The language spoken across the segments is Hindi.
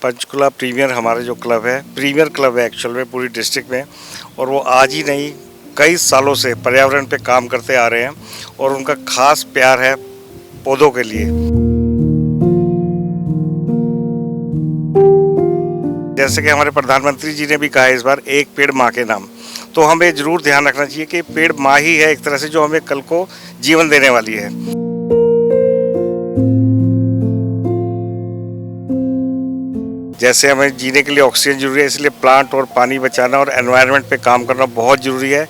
पंचकुला प्रीमियर हमारा जो क्लब है, प्रीमियर क्लब है एक्चुअल में पूरी डिस्ट्रिक्ट में। और वो आज ही नहीं, कई सालों से पर्यावरण पे काम करते आ रहे हैं और उनका खास प्यार है पौधों के लिए। जैसे कि हमारे प्रधानमंत्री जी ने भी कहा है इस बार, एक पेड़ माँ के नाम। तो हमें जरूर ध्यान रखना चाहिए कि पेड़ माँ ही है एक तरह से, जो हमें कल को जीवन देने वाली है। जैसे हमें जीने के लिए ऑक्सीजन जरूरी है, इसलिए प्लांट और पानी बचाना और एनवायरनमेंट पे काम करना बहुत जरूरी है।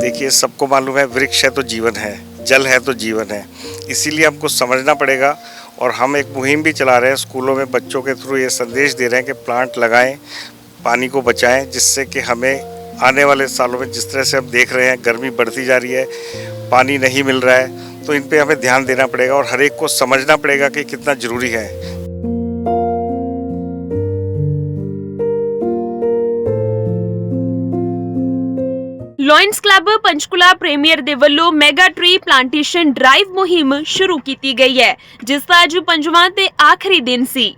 देखिए, सबको मालूम है वृक्ष है तो जीवन है, जल है तो जीवन है। इसीलिए हमको समझना पड़ेगा और हम एक मुहिम भी चला रहे हैं स्कूलों में, बच्चों के थ्रू ये संदेश दे रहे हैं कि प्लांट लगाएं, पानी को बचाएं, जिससे कि हमें आने वाले सालों में, जिस तरह से हम देख रहे हैं गर्मी बढ़ती जा रही है, पानी नहीं मिल रहा है, तो इन पे हमें ध्यान देना पड़ेगा और हर एक को समझना पड़ेगा कि कितना ज़रूरी है। ਲਾਇਨਸ ਕਲੱਬ ਪੰਚਕੂਲਾ ਪ੍ਰੀਮੀਅਰ ਦੇ ਵੱਲੋਂ ਮੈਗਾ ਟਰੀ ਪਲਾਂਟੇਸ਼ਨ ਡਰਾਈਵ ਮੁਹਿੰਮ ਸ਼ੁਰੂ ਕੀਤੀ ਗਈ ਹੈ, ਜਿਸ ਦਾ ਅੱਜ 5ਵਾਂ ਤੇ ਆਖਰੀ ਦਿਨ ਸੀ।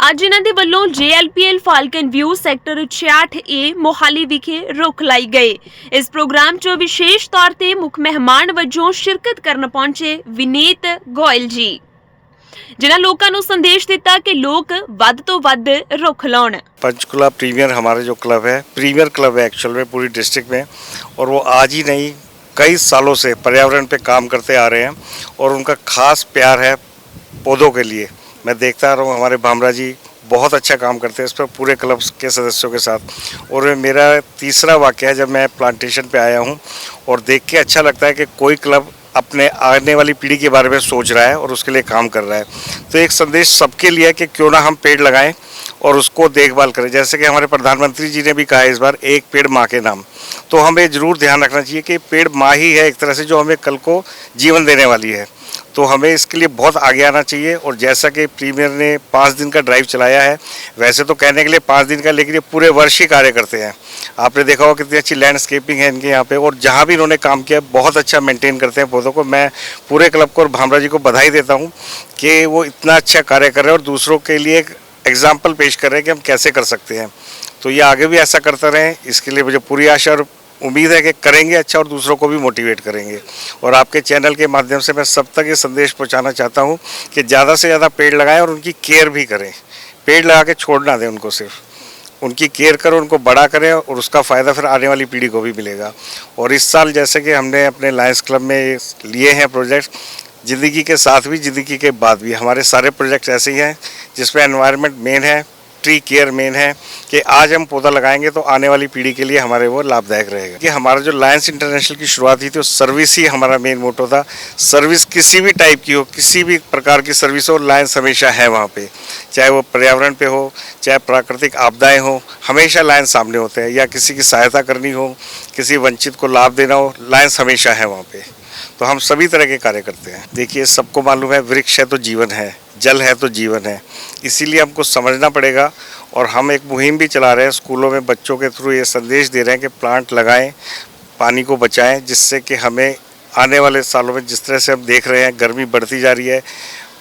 ਅੱਜ ਇਹਨਾਂ ਦੇ ਵੱਲੋਂ JLPL Falcon view sector 66A Mohali ਵਿਖੇ ਰੁੱਖ ਲਾਏ ਗਏ। ਇਸ ਪ੍ਰੋਗਰਾਮ 'ਚ ਵਿਸ਼ੇਸ਼ ਤੌਰ ਤੇ ਮੁੱਖ ਮਹਿਮਾਨ ਵਜੋਂ ਸ਼ਿਰਕਤ ਕਰਨ ਪਹੁੰਚੇ ਵਿਨੀਤ ਗੋਇਲ ਜੀ, जिन्होंने लोगों को संदेश दिता कि लोग वध तो वध रुख लाउण। पंचकुला प्रीमियर हमारा जो क्लब है, प्रीमियर क्लब है एक्चुअल में पूरी डिस्ट्रिक्ट में, और वो आज ही नहीं, कई सालों से पर्यावरण पे काम करते आ रहे हैं और उनका खास प्यार है पौधों के लिए। मैं देखता रहा हूँ, हमारे भामरा जी बहुत अच्छा काम करते हैं इस पर पूरे क्लब के सदस्यों के साथ। और मेरा तीसरा वाक़या है जब मैं प्लांटेशन पे आया हूँ, और देख के अच्छा लगता है कि कोई क्लब अपने आने वाली पीढ़ी के बारे में सोच रहा है और उसके लिए काम कर रहा है। तो एक संदेश सबके लिए है कि क्यों ना हम पेड़ लगाएं और उसको देखभाल करें। जैसे कि हमारे प्रधानमंत्री जी ने भी कहा है इस बार, एक पेड़ माँ के नाम। तो हमें ज़रूर ध्यान रखना चाहिए कि पेड़ माँ ही है एक तरह से, जो हमें कल को जीवन देने वाली है। तो हमें इसके लिए बहुत आगे आना चाहिए। और जैसा कि प्रीमियर ने 5 दिन का ड्राइव चलाया है, वैसे तो कहने के लिए 5 दिन का, लेकिन ये पूरे वर्ष ही कार्य करते हैं। आपने देखा होगा कितनी अच्छी लैंडस्केपिंग है इनके यहाँ पे, और जहाँ भी इन्होंने काम किया बहुत अच्छा मेंटेन करते हैं पौधों को। मैं पूरे क्लब को और भामरा जी को बधाई देता हूँ कि वो इतना अच्छा कार्य कर रहे हैं और दूसरों के लिए एक एग्जाम्पल पेश कर रहे हैं कि हम कैसे कर सकते हैं। तो ये आगे भी ऐसा करते रहें, इसके लिए मुझे पूरी आशा और उम्मीद है कि करेंगे अच्छा और दूसरों को भी मोटिवेट करेंगे। और आपके चैनल के माध्यम से मैं सब तक ये संदेश पहुंचाना चाहता हूं कि ज़्यादा से ज़्यादा पेड़ लगाएं और उनकी केयर भी करें। पेड़ लगा के छोड़ ना दें उनको, सिर्फ उनकी केयर करो, उनको बड़ा करें, और उसका फ़ायदा फिर आने वाली पीढ़ी को भी मिलेगा। और इस साल जैसे कि हमने अपने लायंस क्लब में लिए हैं प्रोजेक्ट, ज़िंदगी के साथ भी ज़िंदगी के बाद भी, हमारे सारे प्रोजेक्ट ऐसे ही हैं जिसमें एनवायरनमेंट मेन है, ट्री केयर मेन है, कि आज हम पौधा लगाएंगे तो आने वाली पीढ़ी के लिए हमारे वो लाभदायक रहेगा। कि हमारा जो लायंस इंटरनेशनल की शुरुआत हुई थी, तो सर्विस ही हमारा मेन मोटो था। सर्विस किसी भी टाइप की हो, किसी भी प्रकार की सर्विस हो, लायंस हमेशा है वहाँ पे, चाहे वो पर्यावरण पे हो, चाहे प्राकृतिक आपदाएं हो, हमेशा लायंस सामने होते हैं। या किसी की सहायता करनी हो, किसी वंचित को लाभ देना हो, लायंस हमेशा है वहाँ पे। तो हम सभी तरह के कार्य करते हैं। देखिए, सबको मालूम है वृक्ष है तो जीवन है, जल है तो जीवन है। इसीलिए हमको समझना पड़ेगा और हम एक मुहिम भी चला रहे हैं स्कूलों में, बच्चों के थ्रू ये संदेश दे रहे हैं कि प्लांट लगाएं, पानी को बचाएं, जिससे कि हमें आने वाले सालों में, जिस तरह से हम देख रहे हैं गर्मी बढ़ती जा रही है,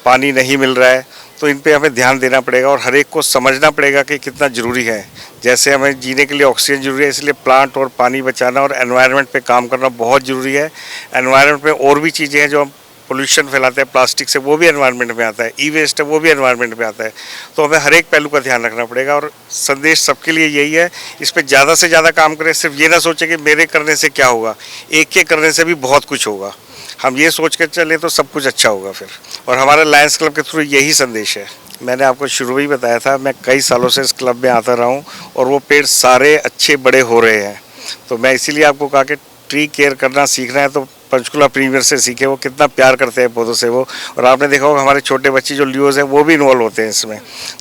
पानी नहीं मिल रहा है, तो इन पे हमें ध्यान देना पड़ेगा और हर एक को समझना पड़ेगा कि कितना ज़रूरी है। जैसे हमें जीने के लिए ऑक्सीजन जरूरी है, इसलिए प्लांट और पानी बचाना और एनवायरनमेंट पे काम करना बहुत ज़रूरी है। एनवायरनमेंट में और भी चीज़ें हैं जो हम पोल्यूशन फैलाते हैं प्लास्टिक से, वो भी एनवायरनमेंट में आता है, ई वेस्ट है वो भी एनवायरनमेंट में आता है। तो हमें हर एक पहलू का ध्यान रखना पड़ेगा और संदेश सबके लिए यही है, इस पर ज़्यादा से ज़्यादा काम करें। सिर्फ ये ना सोचें कि मेरे करने से क्या होगा, एक के करने से भी बहुत कुछ होगा। हम ये सोच कर चलें तो सब कुछ अच्छा होगा फिर। और हमारा लायंस क्लब के थ्रू यही संदेश है। मैंने आपको शुरू में ही बताया था, मैं कई सालों से इस क्लब में आता रहा हूँ और वो पेड़ सारे अच्छे बड़े हो रहे हैं। तो मैं इसीलिए आपको कहा कि ट्री केयर करना सीखना है तो पंचकुला प्रीमियर से सीखे, वो कितना प्यार करते हैं पौधों से वो। और आपने देखा होगा हमारे छोटे बच्चे जो लियोज हैं वो भी इन्वॉल्व होते हैं इसमें।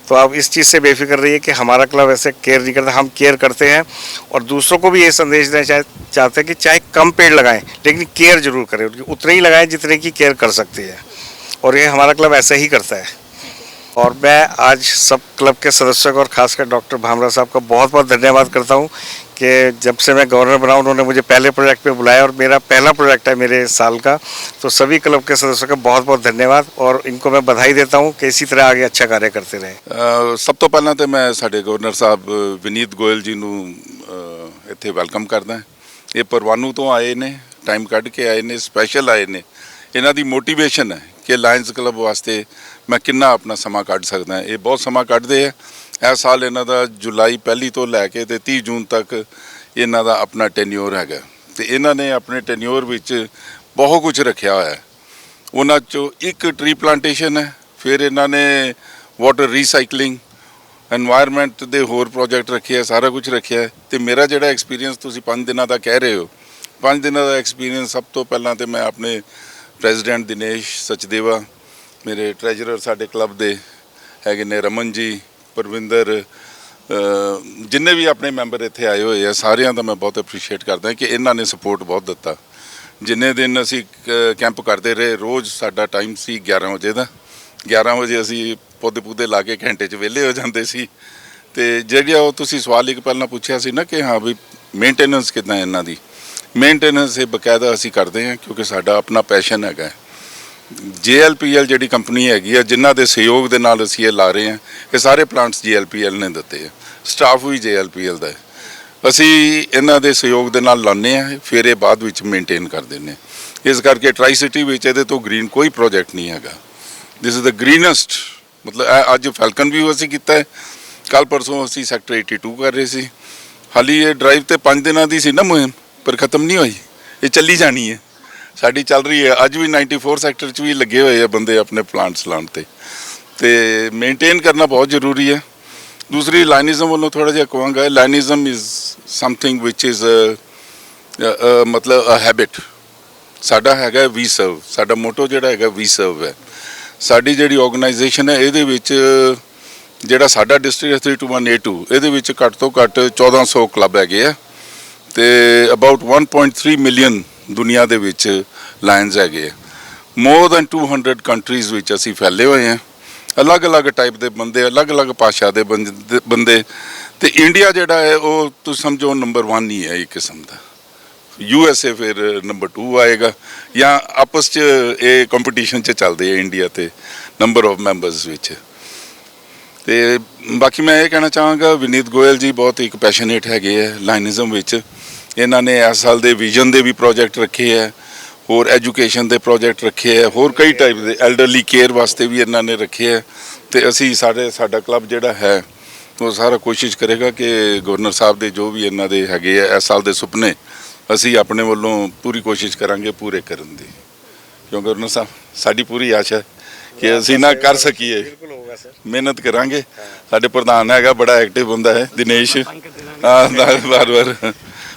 तो आप इस चीज़ से बेफिक्र रहिए कि हमारा क्लब ऐसे केयर नहीं करता, हम केयर करते हैं। और दूसरों को भी ये संदेश देना चाहते हैं कि चाहे कम पेड़ लगाएं लेकिन केयर जरूर करें, उनकी उतने ही लगाएं जितने की केयर कर सकते हैं। और ये हमारा क्लब ऐसा ही करता है। और मैं आज सब क्लब के सदस्यों को और खासकर डॉक्टर भामरा साहब का बहुत बहुत धन्यवाद करता हूँ कि जब से मैं गवर्नर बना उन्होंने मुझे पहले प्रोजेक्ट पे बुलाया और मेरा पहला प्रोजेक्ट है मेरे साल का। तो सभी क्लब के सदस्यों का बहुत बहुत धन्यवाद और इनको मैं बधाई देता हूँ कि इसी तरह आगे अच्छा कार्य करते रहें। ਸਭ ਤੋਂ ਪਹਿਲਾਂ ਤੇ ਮੈਂ ਸਾਡੇ ਗਵਰਨਰ ਸਾਹਿਬ ਵਿਨੀਤ ਗੋਇਲ ਜੀ ਨੂੰ ਇੱਥੇ ਵੈਲਕਮ ਕਰਦਾ। ਇਹ ਪਰਵਾਨੂ ਤੋਂ ਆਏ ਨੇ, ਟਾਈਮ ਕੱਢ ਕੇ ਆਏ ਨੇ, ਸਪੈਸ਼ਲ ਆਏ ਨੇ। ਇਹਨਾਂ ਦੀ ਮੋਟੀਵੇਸ਼ਨ ਹੈ ਕਿ ਲਾਇਨਸ ਕਲੱਬ ਵਾਸਤੇ ਮੈਂ ਕਿੰਨਾ ਆਪਣਾ ਸਮਾਂ ਕੱਢ ਸਕਦਾ। ਇਹ ਬਹੁਤ ਸਮਾਂ ਕੱਢਦੇ ਆ। ਇਸ ਸਾਲ ਇਹਨਾਂ ਦਾ ਜੁਲਾਈ 1 ਤੋਂ ਲੈ ਕੇ ਤੇ 30 ਜੂਨ ਤੱਕ ਇਹਨਾਂ ਦਾ ਆਪਣਾ ਟੈਨਿਓਰ ਹੈਗਾ ਤੇ ਇਹਨਾਂ ਨੇ ਆਪਣੇ ਟੈਨਿਓਰ ਵਿੱਚ ਬਹੁਤ ਕੁਝ ਰੱਖਿਆ ਹੋਇਆ। ਉਹਨਾਂ 'ਚੋਂ ਇੱਕ ਟਰੀ ਪਲਾਂਟੇਸ਼ਨ ਹੈ, ਫਿਰ ਇਹਨਾਂ ਨੇ ਵਾਟਰ ਰੀਸਾਈਕਲਿੰਗ, एनवायरमेंट ਦੇ ਹੋਰ ਪ੍ਰੋਜੈਕਟ ਰੱਖੇ ਆ, ਸਾਰਾ ਕੁਝ ਰੱਖਿਆ ਹੈ। ਤੇ ਮੇਰਾ ਜਿਹੜਾ ਐਕਸਪੀਰੀਅੰਸ ਤੁਸੀਂ 5 ਦਿਨਾਂ ਦਾ ਕਹਿ ਰਹੇ ਹੋ, 5 ਦਿਨਾਂ ਦਾ ਐਕਸਪੀਰੀਅੰਸ ਸਭ ਤੋਂ ਪਹਿਲਾਂ ਤੇ ਮੈਂ ਆਪਣੇ ਪ੍ਰੈਜ਼ੀਡੈਂਟ ਦਿਨੇਸ਼ ਸਚਦੇਵਾ, ਮੇਰੇ ਟ੍ਰੈਜਰਰ ਸਾਡੇ ਕਲੱਬ ਦੇ ਹੈਗੇ ਨੇ ਰਮਨ ਜੀ, ਪਰਵਿੰਦਰ, ਜਿੰਨੇ ਵੀ ਆਪਣੇ ਮੈਂਬਰ ਇੱਥੇ ਆਏ ਹੋਏ ਆ ਸਾਰਿਆਂ ਦਾ ਮੈਂ ਬਹੁਤ ਅਪਰੀਸ਼ੀਏਟ ਕਰਦਾ ਕਿ ਇਹਨਾਂ ਨੇ ਸਪੋਰਟ ਬਹੁਤ ਦਿੱਤਾ। ਜਿੰਨੇ ਦਿਨ ਅਸੀਂ ਕੈਂਪ ਕਰਦੇ ਰਹੇ, ਰੋਜ਼ ਸਾਡਾ ਟਾਈਮ ਸੀ 11 ਵਜੇ ਦਾ। 11 ਵਜੇ ਅਸੀਂ ਪੌਦੇ ਪੂਦੇ ਲਾ ਕੇ ਘੰਟੇ 'ਚ ਵਿਹਲੇ ਹੋ ਜਾਂਦੇ ਸੀ। ਤੇ ਜਿਹੜਾ ਉਹ ਤੁਸੀਂ ਸਵਾਲ ਇੱਕ ਪਹਿਲਾਂ ਪੁੱਛਿਆ ਸੀ ਨਾ ਕਿ ਹਾਂ ਵੀ ਮੇਨਟੇਨੈਂਸ ਕਿੱਦਾਂ ਇਹਨਾਂ ਦੀ, ਮੇਨਟੇਨੈਂਸ ਇਹ ਬਕਾਇਦਾ ਅਸੀਂ ਕਰਦੇ ਹਾਂ ਕਿਉਂਕਿ ਸਾਡਾ ਆਪਣਾ ਪੈਸ਼ਨ ਹੈਗਾ। JLPL ਜਿਹੜੀ ਕੰਪਨੀ ਹੈਗੀ ਆ ਜਿਨ੍ਹਾਂ ਦੇ ਸਹਿਯੋਗ ਦੇ ਨਾਲ ਅਸੀਂ ਇਹ ਲਾ ਰਹੇ ਹਾਂ, ਇਹ ਸਾਰੇ ਪਲਾਂਟਸ JLPL ਨੇ ਦਿੱਤੇ ਆ, ਸਟਾਫ ਵੀ JLPL ਦਾ ਹੈ। ਅਸੀਂ ਇਹਨਾਂ ਦੇ ਸਹਿਯੋਗ ਦੇ ਨਾਲ ਲਾਉਂਦੇ ਹਾਂ, ਫਿਰ ਇਹ ਬਾਅਦ ਵਿੱਚ ਮੇਨਟੇਨ ਕਰ ਦਿੰਦੇ ਹਾਂ। ਇਸ ਕਰਕੇ ਟਰਾਈ ਸਿਟੀ ਵਿੱਚ ਇਹਦੇ ਤੋਂ ਗ੍ਰੀਨ ਕੋਈ ਪ੍ਰੋਜੈਕਟ ਨਹੀਂ ਹੈਗਾ। This is the ਗ੍ਰੀਨੈਸਟ। ਮਤਲਬ ਅੱਜ ਫੈਲਕਨ ਵੀ ਅਸੀਂ ਕੀਤਾ ਹੈ, ਕੱਲ੍ਹ ਪਰਸੋਂ ਅਸੀਂ ਸੈਕਟਰ 82 ਕਰ ਰਹੇ ਸੀ। ਹਾਲੀ ਇਹ ਡਰਾਈਵ ਤੇ 5 ਦਿਨਾਂ ਦੀ ਸੀ ਨਾ ਮੁਹਿੰਮ, ਪਰ ਖਤਮ ਨਹੀਂ ਹੋਈ, ਇਹ ਚੱਲੀ ਜਾਣੀ ਹੈ, ਸਾਡੀ ਚੱਲ ਰਹੀ ਹੈ। ਅੱਜ ਵੀ 94 ਸੈਕਟਰ 'ਚ ਵੀ ਲੱਗੇ ਹੋਏ ਆ ਬੰਦੇ ਆਪਣੇ ਪਲਾਂਟਸ ਲਾਉਣ ਤੇ ਮੇਨਟੇਨ ਕਰਨਾ ਬਹੁਤ ਜ਼ਰੂਰੀ ਹੈ। ਦੂਸਰੀ ਲਾਈਨਿਜ਼ਮ ਵੱਲੋਂ ਥੋੜ੍ਹਾ ਜਿਹਾ ਕਹਾਂਗਾ, ਲਾਈਨਿਜ਼ਮ ਇਜ਼ ਸਮਥਿੰਗ ਵਿਚ ਇਜ਼ ਮਤਲਬ ਅ ਹੈਬਿਟ। ਸਾਡਾ ਹੈਗਾ ਵੀ ਸਰਵ, ਸਾਡਾ ਮੋਟੋ ਜਿਹੜਾ ਹੈਗਾ ਵੀ ਸਰਵ ਹੈ। ਸਾਡੀ ਜਿਹੜੀ ਆਰਗੇਨਾਈਜੇਸ਼ਨ ਹੈ ਇਹਦੇ ਵਿੱਚ ਜਿਹੜਾ ਸਾਡਾ ਡਿਸਟ੍ਰਿਕਟ 321A2 ਇਹਦੇ ਵਿੱਚ ਘੱਟ ਤੋਂ ਘੱਟ 1400 ਕਲੱਬ ਹੈਗੇ ਆ ਤੇ ਅਬਾਊਟ 1.3 ਮਿਲੀਅਨ ਦੁਨੀਆ ਦੇ ਵਿੱਚ ਲਾਇਨਸ ਹੈਗੇ ਆ। ਮੋਰ ਦੈਨ 200 ਕੰਟਰੀਜ਼ ਵਿੱਚ ਅਸੀਂ ਫੈਲੇ ਹੋਏ ਹਾਂ। ਅਲੱਗ-ਅਲੱਗ ਟਾਈਪ ਦੇ ਬੰਦੇ, ਅਲੱਗ-ਅਲੱਗ ਭਾਸ਼ਾ ਦੇ ਬੰਦੇ ਤੇ ਇੰਡੀਆ ਜਿਹੜਾ ਹੈ ਉਹ ਤੁਸੀਂ ਸਮਝੋ ਨੰਬਰ 1 ਹੀ ਹੈ ਇੱਕ ਕਿਸਮ ਦਾ। USA ਫਿਰ ਨੰਬਰ 2 ਆਏਗਾ ਜਾਂ ਆਪਸ 'ਚ ਇਹ ਕੰਪੀਟੀਸ਼ਨ 'ਚ ਚੱਲਦੇ ਆ ਇੰਡੀਆ ਤੇ ਨੰਬਰ ਆਫ ਮੈਂਬਰਸ ਵਿੱਚ। ਤੇ ਬਾਕੀ ਮੈਂ ਇਹ ਕਹਿਣਾ ਚਾਹਾਂਗਾ ਵਿਨੀਤ ਗੋਇਲ ਜੀ ਬਹੁਤ ਇੱਕ ਪੈਸ਼ਨੇਟ ਹੈਗੇ ਆ ਲਾਈਨਿਜ਼ਮ ਵਿੱਚ। ਇਹਨਾਂ ਨੇ ਇਸ ਸਾਲ ਦੇ ਵਿਜ਼ਨ ਦੇ ਵੀ ਪ੍ਰੋਜੈਕਟ ਰੱਖੇ ਹੈ, ਹੋਰ ਐਜੂਕੇਸ਼ਨ ਦੇ ਪ੍ਰੋਜੈਕਟ ਰੱਖੇ ਹੈ, ਹੋਰ ਕਈ ਟਾਈਪ ਦੇ ਐਲਡਰਲੀ ਕੇਅਰ ਵਾਸਤੇ ਵੀ ਇਹਨਾਂ ਨੇ ਰੱਖੇ ਹੈ। ਤੇ ਅਸੀਂ ਸਾਡਾ ਕਲੱਬ ਜਿਹੜਾ ਹੈ ਉਹ ਸਾਰਾ ਕੋਸ਼ਿਸ਼ ਕਰੇਗਾ ਕਿ ਗਵਰਨਰ ਸਾਹਿਬ ਦੇ ਜੋ ਵੀ ਇਹਨਾਂ ਦੇ ਹੈਗੇ ਆ ਇਸ ਸਾਲ ਦੇ ਸੁਪਨੇ ਅਸੀਂ ਆਪਣੇ ਵੱਲੋਂ ਪੂਰੀ ਕੋਸ਼ਿਸ਼ ਕਰਾਂਗੇ ਪੂਰੇ ਕਰਨ ਦੀ, ਕਿਉਂਕਿ ਗਵਰਨਰ ਸਾਹਿਬ ਸਾਡੀ ਪੂਰੀ ਆਸ਼ਾ ਹੈ ਕਿ ਅਸੀਂ ਨਾ ਕਰ ਸਕੀਏ। ਮਿਹਨਤ ਕਰਾਂਗੇ। ਸਾਡੇ ਪ੍ਰਧਾਨ ਹੈਗਾ ਬੜਾ ਐਕਟਿਵ ਹੁੰਦਾ ਹੈ ਦਿਨੇਸ਼, ਵਾਰ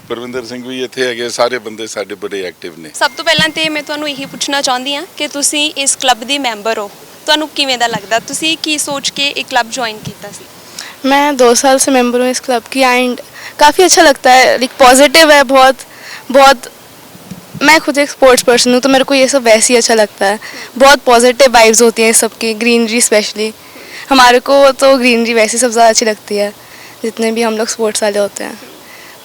ਪਰਵਿੰਦਰ ਸਿੰਘ ਵੀ ਇੱਥੇ ਹੈਗੇ, ਸਾਰੇ ਬੰਦੇ ਸਾਡੇ ਬੜੇ ਐਕਟਿਵ ਨੇ। ਸਭ ਤੋਂ ਪਹਿਲਾਂ ਤੇ ਮੈਂ ਤੁਹਾਨੂੰ ਇਹੀ ਪੁੱਛਣਾ ਚਾਹੁੰਦੀ ਹਾਂ ਕਿ ਤੁਸੀਂ ਇਸ ਕਲੱਬ ਦੇ ਮੈਂਬਰ ਹੋ, ਤੁਹਾਨੂੰ ਕਿਵੇਂ ਦਾ ਲੱਗਦਾ? ਤੁਸੀਂ ਕੀ ਸੋਚ ਕੇ ਇਹ ਕਲੱਬ ਜੁਆਇਨ ਕੀਤਾ ਸੀ? मैं 2 साल से मेंबर हूँ इस क्लब की एंड काफ़ी अच्छा लगता है, लाइक पॉजिटिव है बहुत। मैं खुद एक स्पोर्ट्स पर्सन हूँ तो मेरे को ये सब वैसे ही अच्छा लगता है। बहुत पॉजिटिव वाइब्स होती हैं इस सब की, ग्रीनरी स्पेशली हमारे को तो ग्रीनरी वैसे सब ज़्यादा अच्छी लगती है जितने भी हम लोग स्पोर्ट्स वाले होते हैं,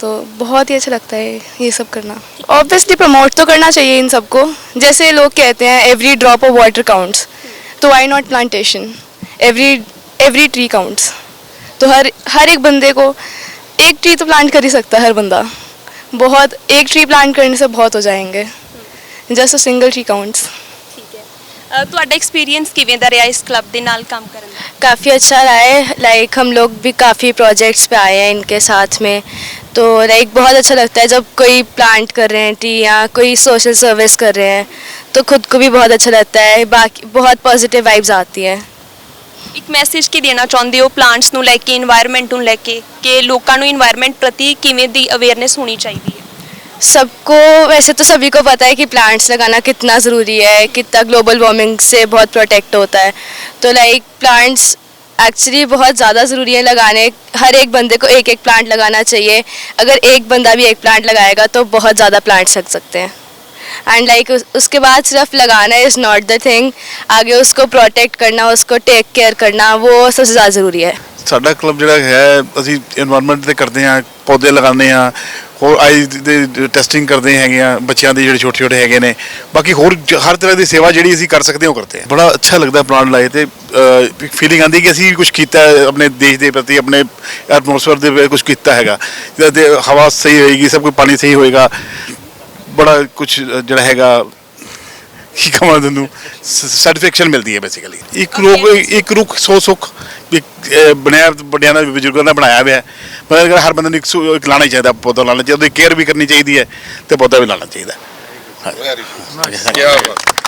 तो बहुत ही अच्छा लगता है ये सब करना। ऑब्वियसली प्रमोट तो करना चाहिए इन सबको, जैसे लोग कहते हैं every drop of water counts, तो why not plantation, every tree counts. तो हर एक बंदे को एक ट्री तो प्लांट कर ही सकता है हर बंदा। बहुत एक ट्री प्लांट करने से बहुत हो जाएंगे, just a single tree counts. ਠੀਕ ਹੈ, ਤੁਹਾਡਾ ਐਕਸਪੀਰੀਅੰਸ ਕਿਵੇਂ ਦਾ ਰਿਹਾ ਇਸ ਕਲੱਬ ਦੇ ਨਾਲ ਕੰਮ ਕਰਨ ਦਾ? काफ़ी अच्छा रहा है, लाइक हम लोग भी काफ़ी प्रोजेक्ट्स पे आए हैं इनके साथ में, तो लाइक बहुत अच्छा लगता है जब कोई प्लांट कर रहे हैं ट्री या कोई सोशल सर्विस कर रहे हैं, तो खुद को भी बहुत अच्छा लगता है। बाकी बहुत पॉजिटिव वाइब्स आती हैं। ਇੱਕ ਮੈਸੇਜ ਕੀ ਦੇਣਾ ਚਾਹੁੰਦੇ ਹੋ ਪਲਾਂਟਸ ਨੂੰ ਲੈ ਕੇ, ਇਨਵਾਇਰਨਮੈਂਟ ਨੂੰ ਲੈ ਕੇ, ਕਿ ਲੋਕਾਂ ਨੂੰ ਇਨਵਾਇਰਨਮੈਂਟ ਪ੍ਰਤੀ ਕਿਵੇਂ ਦੀ ਅਵੇਅਰਨੈਸ ਹੋਣੀ ਚਾਹੀਦੀ ਹੈ? सबको वैसे तो सभी को पता है कि प्लांट्स लगाना कितना ज़रूरी है, कितना ग्लोबल वार्मिंग से बहुत प्रोटेक्ट होता है, तो लाइक प्लांट्स एक्चुअली बहुत ज़्यादा ज़रूरी है लगाने। हर एक बंदे को एक प्लांट लगाना चाहिए। अगर एक बंदा भी एक प्लांट लगाएगा तो बहुत ज़्यादा प्लांट्स लग सकते हैं। एंड लाइक उसके बाद सिर्फ लगाना इज़ नॉट द थिंग, आगे उसको प्रोटेक्ट करना, उसको टेक केयर करना, वो सबसे ज़्यादा ज़रूरी है। ਸਾਡਾ ਕਲੱਬ ਜਿਹੜਾ ਹੈ ਅਸੀਂ এনवायरमेंट ਤੇ ਕਰਦੇ ਹਾਂ, ਪੌਦੇ ਲਗਾਉਂਦੇ ਹਾਂ, ਹੋਰ ਆਈ ਦੇ ਟੈਸਟਿੰਗ ਕਰਦੇ ਹੈਗੇ ਆ ਬੱਚਿਆਂ ਦੇ ਜਿਹੜੇ ਛੋਟੇ ਛੋਟੇ ਹੈਗੇ ਨੇ, ਬਾਕੀ ਹੋਰ ਹਰ ਤਰ੍ਹਾਂ ਦੀ ਸੇਵਾ ਜਿਹੜੀ ਅਸੀਂ ਕਰ ਸਕਦੇ ਹਾਂ ਉਹ ਕਰਦੇ ਹਾਂ। ਬੜਾ ਅੱਛਾ ਲੱਗਦਾ ਪਲਾਂਟ ਲਾਏ ਤੇ ਫੀਲਿੰਗ ਆਉਂਦੀ ਕਿ ਅਸੀਂ ਕੁਝ ਕੀਤਾ ਹੈ ਆਪਣੇ ਦੇਸ਼ ਦੇ ਪ੍ਰਤੀ, ਆਪਣੇ ਐਟਮੋਸਫੇਅਰ ਦੇ ਵਿੱਚ ਕੁਝ ਕੀਤਾ ਹੈਗਾ, ਤੇ ਹਵਾ ਸਹੀ ਹੋਏਗੀ, ਸਭ ਕੁਝ ਪਾਣੀ ਸਹੀ ਹੋਏਗਾ, ਬੜਾ ਕੁਝ ਜਿਹੜਾ ਹੈਗਾ ਕੀ ਕਹਾਂ ਤੁਹਾਨੂੰ ਸੈਟੀਸਫੈਕਸ਼ਨ ਮਿਲਦੀ ਹੈ ਬੇਸਿਕਲੀ। ਇੱਕ ਰੁੱਖ 100 ਸੁੱਖ ਬਣਿਆ ਵੱਡਿਆਂ ਦਾ ਬਜ਼ੁਰਗਾਂ ਦਾ ਬਣਾਇਆ ਹੋਇਆ ਹੈ, ਪਰ ਅਗਰ ਹਰ ਬੰਦੇ ਨੂੰ ਇੱਕ ਲਾਣਾ ਹੀ ਚਾਹੀਦਾ, ਪੌਦਾ ਲਾਣਾ ਚਾਹੀਦਾ, ਉਹਦੀ ਕੇਅਰ ਵੀ ਕਰਨੀ ਚਾਹੀਦੀ ਹੈ ਤੇ ਪੌਦਾ ਵੀ ਲਾਣਾ ਚਾਹੀਦਾ। ਕੀ ਬਾਤ।